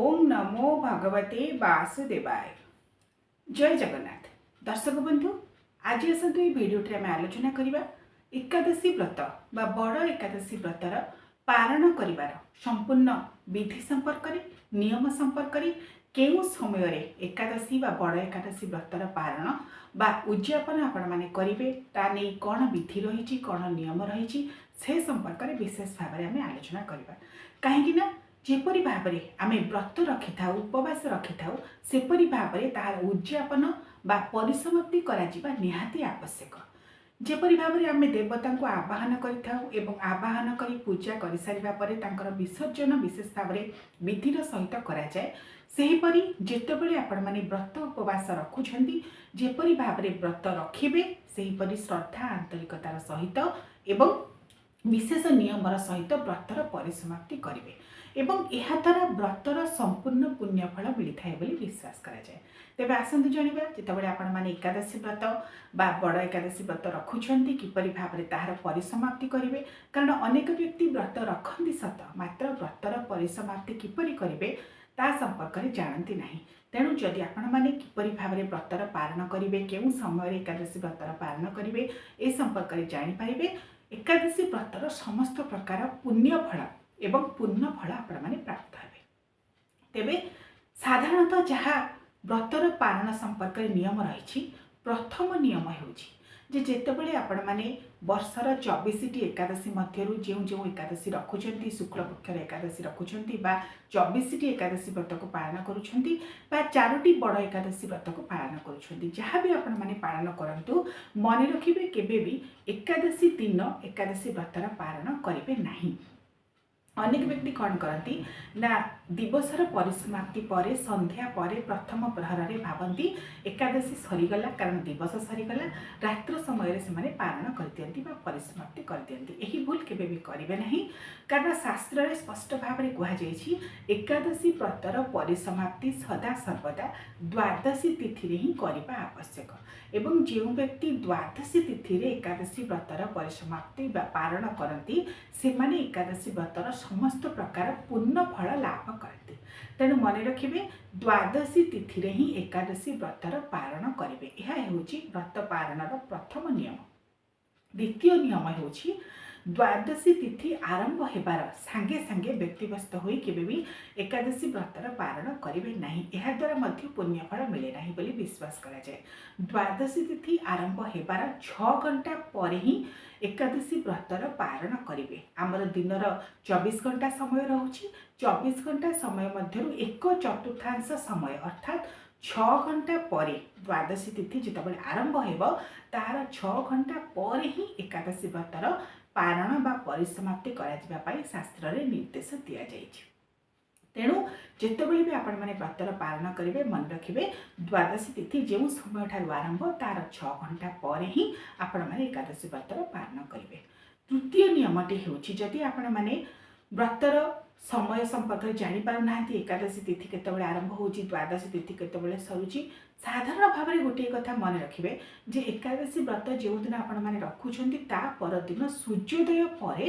ओम नमो भगवते वासुदेवाय। जय जगन्नाथ। दर्शक बंधु, आज आसतु ये भिडियोटी आम आलोचना करवा एकादशी व्रत बा बड़ एकादशी व्रतर पारण करिवार संपूर्ण विधि संपर्क नियम संपर्क केउ समय रे एकादशी बा बड़ एकादशी व्रतर पारण बा उद्यापन आपण माने करिवे ता नै कोन विधि रही कोन नियम रही से संपर्क में विशेष भाव में आम आलोचना करवा। कहीं जेपरी भाव में आम व्रत रखि था उपवास रखि था सेपरी भाव में तार उद्यापन बा परिसमाप्ति करा निहाती आवश्यक। जेपरी भाव में आम देवता को आवाहन आवाहन कर पूजा कर सारा पर विसर्जन विशेष भाव में विधिर सहित कराए सेहीपरि जितेबले आपण माने व्रत उपवास रखुछंती जेपरी भाव में व्रत रखिबे सेहीपरि श्रद्धा आंतरिकतार सहित एवं विशेष नियमर सहित व्रतर परिसमाप्ति करेंगे एवं यह द्वारा व्रतर संपूर्ण पुण्यफल मिलता है बोली विश्वास करा जाए। तेबे आसंतु जानिबा जितेबाला आपण माने एकादशी व्रत बा बड़ एकादशी व्रत रखुछंती किपरि भाव में ताहार परिसमाप्ति करेंगे। कारण अनेक व्यक्ति व्रत रखती सत मात्र व्रतर परिसमाप्ति किपरि करेंगे ता संपर्क में जानती नहीं। तेणु जदि आपण माने किपरि भाव में व्रतर पारण करेंगे केउ समय एकादशी व्रतर पारण करेंगे ए संपर्क में जानि पारिबे। एकादशी व्रतर समस्त प्रकार पुण्य फल एवं पूर्ण फल आपण माने प्राप्त हेबे। तेबे साधारणतः जहाँ व्रतर पारण संपर्क में नियम रही प्रथम नियम होउछि जे जेतेबेले आपण माने वर्षर 24 एकादशी मध्यरु जो एकादशी रखुछंती शुक्ल पक्षर एकादशी रखुछंती बा 24 एकादशी व्रत को पालन करुछंती बा 4टी बड़ एकादशी व्रत को पालन करुछंती जहाँ भी आपण माने पालन करंतु मन रखिबे केबे भी एकादशी दिन एकादशी व्रतर पालन करिवे नाही। अनेक व्यक्ति कौन करती ना दिवसर परिसमाप्ति पर संध्या पर प्रथम प्रहर में भावती एकादशी सरीगला कारण दिवस सरीगला रात्र समय से माने पारण कर दियंती बा परिसमाप्ति कर दियंती। एही भूल केबे भी करिवे नहीं कारण शास्त्र रे स्पष्ट भाव में कहा जायछि एकादशी व्रतर परिसमाप्ति सदा सर्वदा द्वादशी तिथि रे ही करिबा आवश्यक एवं जो व्यक्ति द्वादशी तिथि रे एकादशी व्रतर परिसमाप्ति बा पारण करती से माने एकादशी व्रतर समस्त प्रकार पूर्ण फल लाभ करते। तेणु मन रखिए द्वादशी तिथि रे ही एकादशी व्रतर पारण करेंगे। यह होची व्रत पारणर प्रथम नियम। द्वितीय नियम होची द्वादशी तिथि आरंभ हेबार सांगे सांगे व्यक्तिव्यस्त होई केबे भी एकादशी व्रतर पारण करेंगे नहीं। यह द्वारा मध्य पुण्यफल मिले नहीं बोली विश्वास करा जाए। द्वादशी तिथि आरंभ हेबार 6 घंटा पर ही एकादशी व्रतर पारण करेंगे। आमर दिनर 24 घंटा समय रहुछि 24 घंटा समय मध्यरु 1/4 समय अर्थात 6 घंटा पर द्वादशी तिथि जितेबाला आरंभ हेब तार 6 घंटा पर ही एकादशी व्रतर पारण बा परिसमाप्ति करा पाई शास्त्र रे निर्देश दिया जाइछि। तेणु जितेबले भी आपण माने व्रतर पारण करेंगे मन रखिए द्वादशी तिथि जो समय ठार आरंभ तार 6 घंटा पर ही आपण माने एकादशी व्रतर पारण करेंगे। तृतीय नियमटी होछि जदि आपण माने व्रतर समय संपर्क में जापार ना एकादशी तिथि केतबेले आरंभ होछि द्वादशी तिथि केतबेले सरुछि साधारण भाव में गोटे कथा मन रखिए जे एकादशी व्रत जो दिन आपण माने रखुछंती ता पर दिन सूर्योदय पर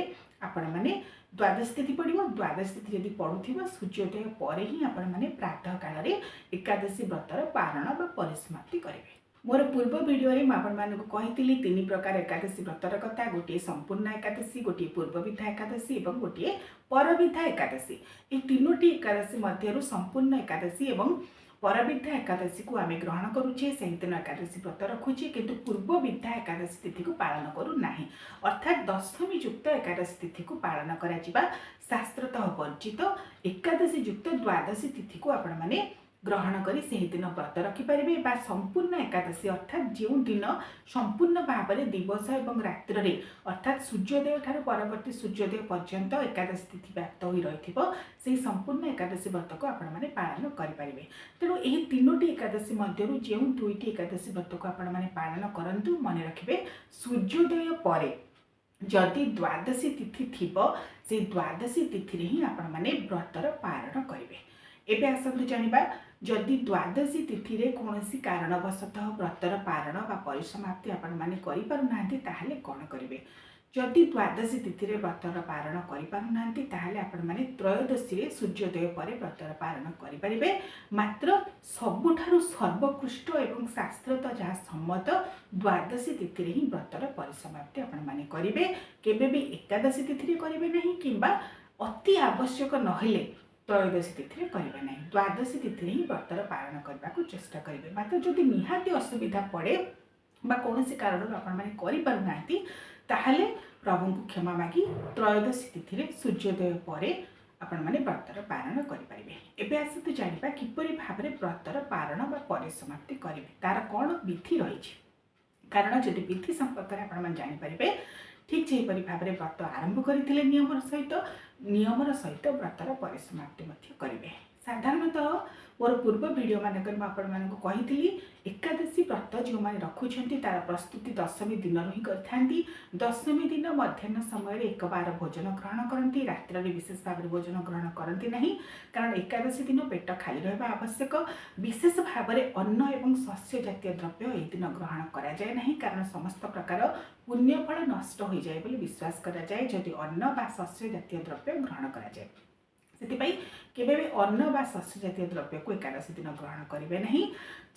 आपण माने द्वादशी तिथि पड़ो। द्वादशी तिथि यदि पड़ुथिबो सूर्योदय पर ही आपण माने प्रातः काल रे एकादशी व्रतर पारण बा परिसमाप्ति करेंगे। मोर पूर्व वीडियो रे आपण मानक कहितली 3 प्रकार एकादशी व्रतर कथा गोटे संपूर्ण एकादशी गोटे पूर्वविधा एकादशी एवं गोटे परविधा एकादशी। ये तीनोटी एकादशी मध्यरु संपूर्ण एकादशी एवं परविधा एकादशी को आम ग्रहण करुचे से दिन एकादशी व्रत रखुचे किंतु पूर्व विधा एकादशी तिथि को पालन करू नाही अर्थात दशमी युक्त एकादशी तिथि को पालन करा शास्त्रतः वर्जित एकादशी युक्त द्वादशी तिथि को आपण माने ग्रहण करी से दिन व्रत रखिपारे बा संपूर्ण एकादशी अर्थात जो दिन संपूर्ण भाव में दिवस एवं रात्र रे अर्थात सूर्योदय ठार परवर्ती सूर्योदय पर्यंत एकादशी तिथि व्याप्त हो रही संपूर्ण एकादशी व्रत को आपण माने पालन करें। तेणु यह तीनोटी एकादशी मध्यरु जो 2टी एकादशी व्रत को आपण माने पालन करंतु मन रखिए सूर्योदय पर जदि द्वादशी तिथि थिबो से द्वादशी तिथि रे ही आपण माने व्रतर पारण करेंगे। एबे आसतु जानिबा जदि द्वादशी तिथि रे कोनोसी कारणवशतः व्रतर पारण बा परिसमाप्ति आपण माने करि पारु नांती ताहाले कोन करिवे। जदि द्वादशी तिथि रे व्रतर पारण करिपारुनाहांती ताहले आपण माने त्रयोदशी रे सूर्योदय परे व्रतर पारण करिपारिबे। मात्र सबुठारु सर्वोत्कृष्ट एवं शास्त्रत जहाँ सम्मत द्वादशी तिथि रे ही व्रतर परिसमाप्ति आपण माने करिबे। केबे भी एकादशी तिथि रे करिबे नहीं किंबा अति आवश्यक नहेले त्रयोदशी तिथि रे करिबे नहीं। द्वादशी तिथि रे ही व्रतर पारण करबाकू चेष्टा करिबे। मात्र जदि निहाती असुविधा पड़े बा कौनसी कारण आपण माने करि पारुनाहांती ताहले प्रभु को क्षमा मागी त्रयोदशी तिथि रे सूर्योदय परे आपण माने व्रतर पारण करिपारिबे। एबे आसतु जानिबा किपरि भाबरे व्रतर पारण बा परिसमाप्ति करिवे तार कोन विधि रहिछि। कारण जदि विधि संपर्क रे आपण माने जानि परिबे ठीक जेपरि भाबरे व्रत आरंभ करथिले नियमर सहित व्रतर परिसमाप्ति मध्य करिवे। साधारणतः मोर पूर्व वीडियो मानकर कही एकादशी व्रत जो मैंने रखुंट तार प्रस्तुति दशमी दिन ही करती। दशमी दिन मध्याह्न समय एक बार भोजन ग्रहण करती, रात्र विशेष भाव में भोजन ग्रहण करती नहीं। कारण एकादशी दिन पेट खाली रहा आवश्यक। विशेष भाव में अन्न एवं शस्य जातीय द्रव्य ये दिन ग्रहण करा जाए नहीं। कारण समस्त प्रकार पुण्यफल नष्ट हो जाए बोली विश्वास करा जाए जदि अन्न बा शस्य जातीय द्रव्य ग्रहण करा जाए। से केबे भी अन्न बा शस्य जातीय द्रव्य को एकादशी दिन ग्रहण करेंगे नहीं।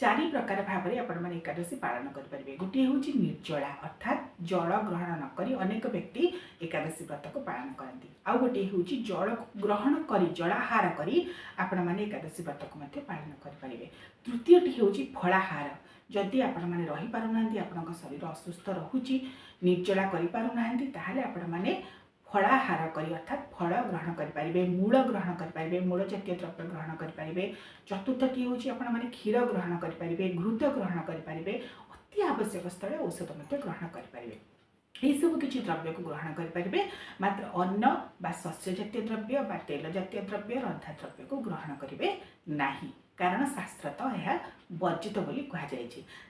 चारि प्रकार भाव में आपण मैंने एकादशी पालन करेंगे। गोटे हूँ निर्जला अर्थात जल ग्रहण नक अनेक व्यक्ति एकादशी व्रत को पालन करती। आउ गोटे हूँ जल ग्रहण कर जलाहार करी आपण मैंने एकादशी व्रत को पालन करेंगे। तृतीयटी हूँ फलाहार। जदि आपण मैंने रही पारुनाहांती आपण शरीर असुस्थ रोचे निर्जला करें आपण मैंने फलाहार करी अर्थात फल ग्रहण करेंगे, मूल ग्रहण करेंगे, मूल जातीय द्रव्य ग्रहण करेंगे। चतुर्थटी हूँ आपण मैंने क्षीर ग्रहण करेंगे, घृत ग्रहण करेंगे, अति आवश्यक स्थले औषध ग्रहण करेंगे। यह सब किसी द्रव्य को ग्रहण करेंगे। मात्र अन्न बा शस्य जातीय द्रव्य बा तेल जातीय द्रव्य रंधा द्रव्य को ग्रहण करेंगे नहीं। कारण शास्त्र तो यह वर्जित बोली कहुई।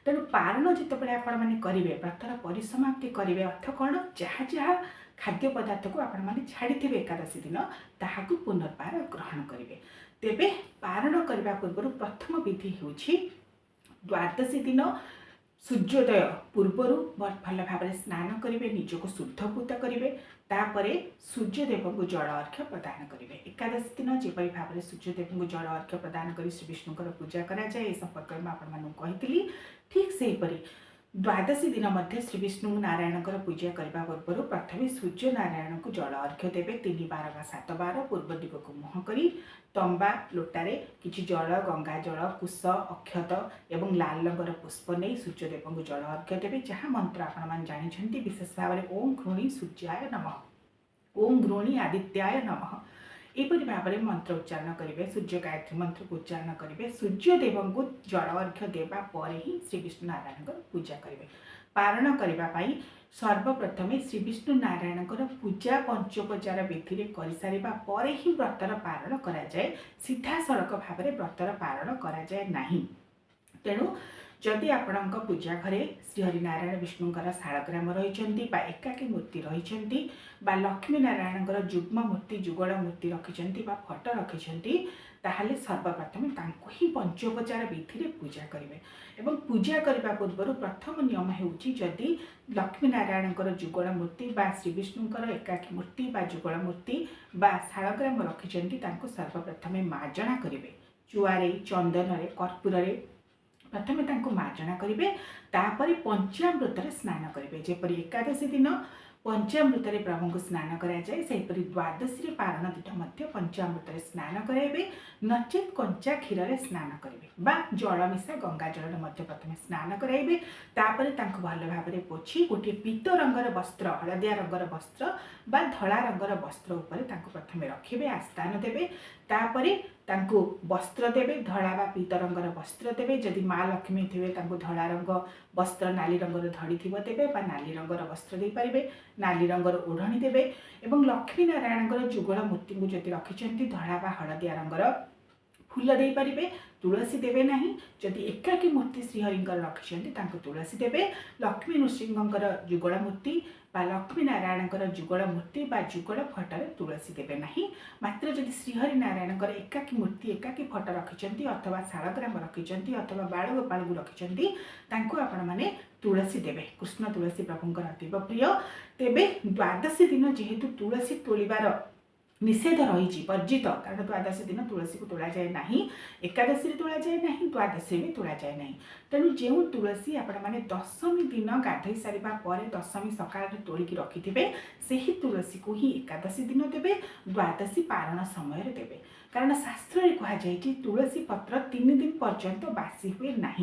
तेणु पारण जिते आपण मैंने करेंगे व्रतर परिसमाप्ति करेंगे अर्थ कौन जहाँ जहाँ खाद्य पदार्थ को आपण मैंने छाड़ी एकादशी दिन ताहाकु पुनर्बार ग्रहण करेंगे। तेबे पारण करने पूर्व प्रथम विधि हूँ द्वादशी दिन सूर्योदय पूर्वर भल भाव स्नान करेंगे, निजक शुद्धपूत करेंगे, तापर सूर्यदेव को जल अर्घ्य प्रदान करेंगे। एकादशी दिन जेपरी भाव में सूर्यदेव को जल अर्घ्य प्रदान कर श्री विष्णुकर पूजा कराए संपर्क में आपड़ी ठीक से हीपरी द्वादशी दिन मध्य श्री विष्णु नारायण पूजा करने पूर्व प्रथम सूर्य नारायण को जल अर्घ्य देवे। 3 बार बा 7 बार पूर्व दिग को मुह करी तंबा लोटारे किछि जल गंगा जल कुश अक्षत एवं लाल रंगर पुष्प नहीं सूर्यदेव को जल अर्घ्य देवे। जहाँ मंत्र आपण मैंने जानते विशेष भाव में ओम घृणी सूर्याय नमः, ओम घृणी आदित्याय नमः एपरी भाव में मंत्र उच्चारण करेंगे। सूर्य गायत्री मंत्र को उच्चारण करेंगे। सूर्यदेव को जल अर्घ्य देवा पर ही श्री विष्णु नारायण पूजा करेंगे। पारण करने सर्वप्रथमे श्री विष्णु नारायण पूजा पंचोपचार विधि में कर सारा पर ही व्रतर पारण कराए। सीधा सड़क भाव में व्रतर पारण कराए नहीं। तेणु जदि आपण पूजा घरे श्रीहरिनारायण विष्णुकर शालग्राम रही एकाकी मूर्ति रही लक्ष्मी नारायण जुग्म मूर्ति जुगल मूर्ति रखिंट फटो रखिंट ताहले सर्वप्रथम ही पंचोपचार विधि में पूजा करेंगे। एवं पूजा करने पूर्व प्रथम नियम होदि लक्ष्मी नारायण जुगल मूर्ति बा श्री विष्णुकर एकाकी मूर्ति बा जुगल मूर्ति बा शालग्राम रखिंट सर्वप्रथम मार्जना करेंगे। चुआरे चंदन कर्पूर प्रथमे मार्जना करेंगे। तापर पंचामृत स्नान करेंगे। जेपरी एकादशी दिन पंचामृत प्रभु को स्नान कराए सेपरी द्वादशी पारण दिन पंचामृत स्नान कराइबे। नचेत कंचा क्षीर में स्नान करेंगे बा जल मिशा गंगा जल प्रथम स्नान कराइबे। तापर भल भाव में पोछि गोटे पीत रंगर वस्त्र हलदिया रंगर वस्त्र बा धला रंगर वस्त्र उपर प्रथम रखिबे, आस्थान देवे। तापर वस्त्र देवे, धला बा पीत रंगर वस्त्र देवे। जदि माँ लक्ष्मी थे धला रंग वस्त्र नाली रंगर धड़ी थी देवे बा नाली रंगर वस्त्र दे पारे, नाली रंगर ओढ़णी देवे। एवं लक्ष्मी नारायण जुगल मूर्ति को जदि रखिंट धला बा हलदिया रंगर फूल दे पारे, तुलसी देवे नहीं। जदि एकाकी मूर्ति श्रीहरिंकर रखिंट तुलसी देवे। लक्ष्मी नृसिंहकर जुगल मूर्ति बा लक्ष्मी नारायण जुगल मूर्ति बा जुगल फटरे तुलसी देवे नहीं। मात्र जदि श्रीहरि नारायण एकाकी मूर्ति एकाकी फट रखिंट अथवा शालग्राम रखिंट अथवा बालगोपाल को रखिंट आपण मैंने तुलसी देवे। कृष्ण तुलसी प्रभुंकर अतीव प्रिय। तेबे द्वादशी दिन जेहेतु तुलसी तोड़बार निषेध रही वर्जित, कारण द्वादशी दिन तुलसी को तोड़ा जाए ना, एकादशी तोड़ा जाए ना, द्वादशी भी तोड़ा जाए ना। तेणु जो तुलसी आपण मैंने दशमी दिन गाधई सारा पर दशमी सकाल तोड़िकी रखिथे से ही तुलसी को ही एकादशी दिन देवे, द्वादशी पारण समय देवे। कारण शास्त्र कहुई तुलसी पत्र 3 दिन पर्यंत बासी हुए ना।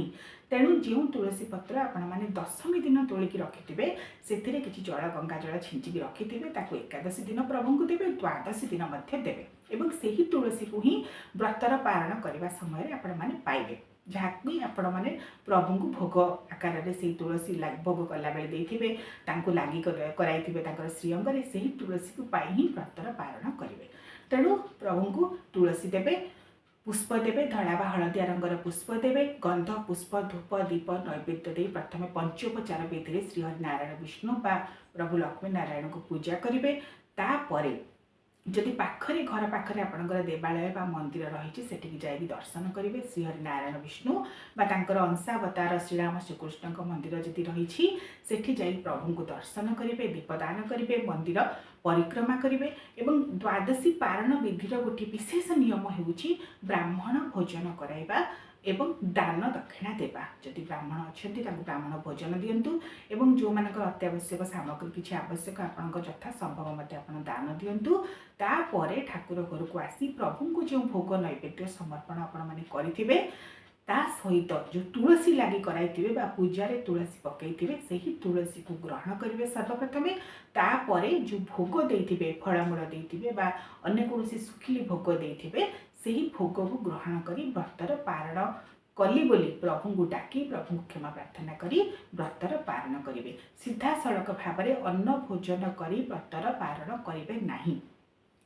तेणु जो तुलसी पत्र आपण मैंने दशमी दिन तोड़िकी रखिथे से किसी जल गंगा जल छिंचिकी रखिथे एकादशी दिन प्रभु को देवे, द्वादशी दिन देवे। एवं से ही तुलसी को ही व्रतर पारण करने समय आपण मैंने पाइबे, जहाँकि आपण मैंने प्रभु को भोग आकार से तुलसी भोग कला बेले देथिबे, तांको लागी कराइथिबे तांकर श्रीअंग से ही तुलसी को पाई ही व्रतर पारण करेंगे। तेणु प्रभु को तुलसी देवे, पुष्प देवे, धड़ा बा हलदिया रंगर पुष्प देवे, गंध पुष्प धूप दीप नैवेद्य दे प्रथम पंचोपचार विधि श्रीहरि नारायण विष्णु बा प्रभु लक्ष्मी नारायण को पूजा करेंगे। तापरे जदि पाखरे घर पाखरे आपणकर देवालय बा मंदिर रही सेठी जाई दर्शन करेंगे। श्रीहरि नारायण विष्णु बा तांकर अंशावतार श्रीराम श्रीकृष्ण मंदिर जदि रही सेठी जाई प्रभु को दर्शन करेंगे, दीपदान करेंगे, मंदिर परिक्रमा करेंगे। एवं द्वादशी पारण विधिर गोटे विशेष नियम होउछि ब्राह्मण भोजन कराइबा एवं दान दक्षिणा देवा। जदि ब्राह्मण अच्छा ब्राह्मण भोजन दिंतु एवं जो मान अत्यावश्यक सामग्री किसी आवश्यक आप यथा संभव मत दान दिंतु। तापर ठाकुर घर को आसी प्रभु को जो भोग नैवेद्य समर्पण आपण मैंने करेंगे ता सहित जो तुलसी लगी कराइथिबे बा पूजारे तुलसी पकईथिबे से ही तुलसी को ग्रहण करेंगे सर्वप्रथम। तापर जो भोग देथिबे फलमूल देथिबे बा अन्य कौन सुखिली भोग देथिबे से ही भोग को ग्रहण करी व्रतर पारण कली बोली प्रभु को डाकी प्रभु को क्षमा प्रार्थना करी व्रतर पारण करेंगे। सीधा सड़क भाव में अन्न भोजन करी व्रतर पारण करेंगे नहीं।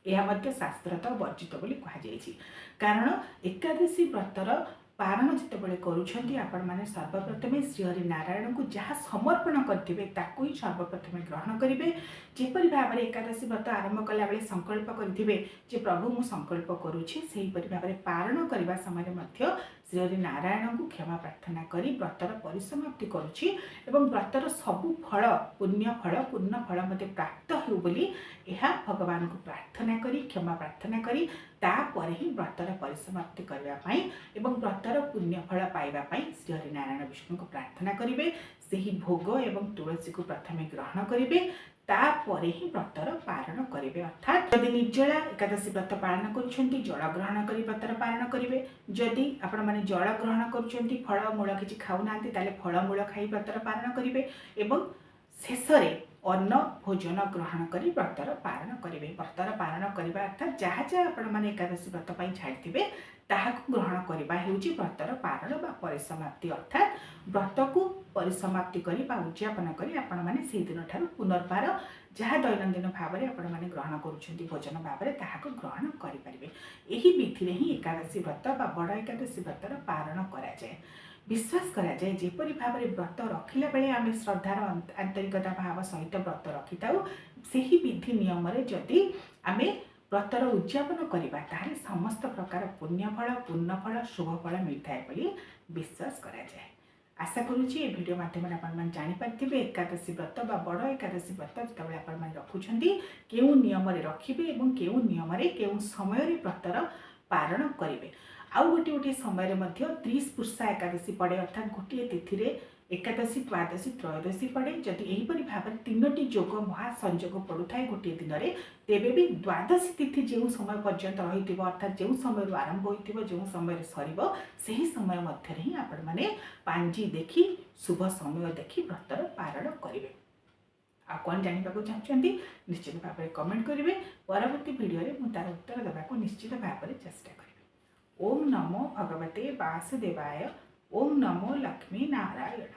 यह मध्य शास्त्रत वर्जित बोली कहुई। कारण एकादशी व्रतर पारण जितेबाला करुँच आपण मैंने सर्वप्रथमे श्रीहरि नारायण को जहाँ समर्पण करेंगे ताकू ही सर्वप्रथमे ग्रहण करेंगे। जेपरी भाव में एकादशी व्रत आरंभ कला बेले संकल्प करेंगे प्रभु मु संकल्प करुँची भाव में पारण करने समय श्रीहरि नारायण को क्षमा प्रार्थना करी व्रतर परिसमाप्ति करुँची एवं व्रतर सबु फल पुण्य फल पूर्ण फल मत प्राप्त हो बोली भगवान को प्रार्थना करी क्षमा प्रार्थना करी तापर ही व्रतर परिसमाप्ति करने एवं व्रतर पुण्य फल पाइबापी श्रीहरि नारायण विष्णु को प्रार्थना करेंगे। से ही भोग एवं तुलसी को प्रथम ग्रहण करेंगे तापर ही व्रतर पारण करेंगे। अर्थात यदि निर्जला एकादशी व्रत पालन करुँच जल ग्रहण कर व्रतर पारण करेंगे। जदि आपण मैंने जल ग्रहण करुँच फलमूल किसी खाऊना फलमूल खाई व्रतर पारण करेंगे एवं शेष अन्न भोजन ग्रहण कर व्रतर पारण करेंगे। व्रतर पारण करने अर्थात जहाँ जहाँ आपण मैंने एकादशी व्रत छाड़िथे ताहाकु ग्रहण करने होउछि व्रतर पारण बा परिसमाप्ति। अर्थात व्रत को परिसमाप्ति करी बा उद्यापन करी आपण माने से दिन ठारू पुनर्बार जहाँ दैनंदिन भाव में आपण माने ग्रहण करुछंती भोजन भाव में ताहाकु ग्रहण करि परिबे। एही विधि ही एकादशी व्रत बा बड़ एकादशी व्रतर पारण करा जाए। विश्वास करा जाए जेपरी भाव में व्रत रखिला बेले आम श्रद्धार आंतरिकता भाव सहित व्रत रखि थाउ सेही विधि नियम रे जदि आमे व्रतर उद्यापन करबा ताहले समस्त प्रकार पुण्यफल पूर्णफल शुभफल मिलता है बोली विश्वास करा जाए। आशा करुँची ये वीडियो माध्यम आप जानीपारे एकादशी व्रत बा बड़ एकादशी व्रत जिते आप रखुंट केउ नियम रखिए और केउ नियम केउ समय व्रतर पारण करेंगे। आउ गोटे गोटे समय 30 पुरुषा एकादशी पड़े अर्थात गोटे तिथि एकादशी द्वादशी त्रयोदशी पड़े। जदि यहीपरि भाव में 3टी जोग महासंजोग पड़ू था गोटे दिन में तेबे भी द्वादशी तिथि जो समय पर्यंत रही अर्थात जो समय आरंभ हो जो समय सर से समय मध्य ही आपण मैंने पांजी देखी शुभ समय देखी व्रतर पारण करेंगे। आ कौन जानवा चाहते निश्चित भाव में कमेंट करेंगे। परवर्ती वीडियो में तार उत्तर देवाक निश्चित भाव में चेष्टा करेंगे। ओम नमो भगवते वासुदेवाय। ओम नमो लक्ष्मी नारायण।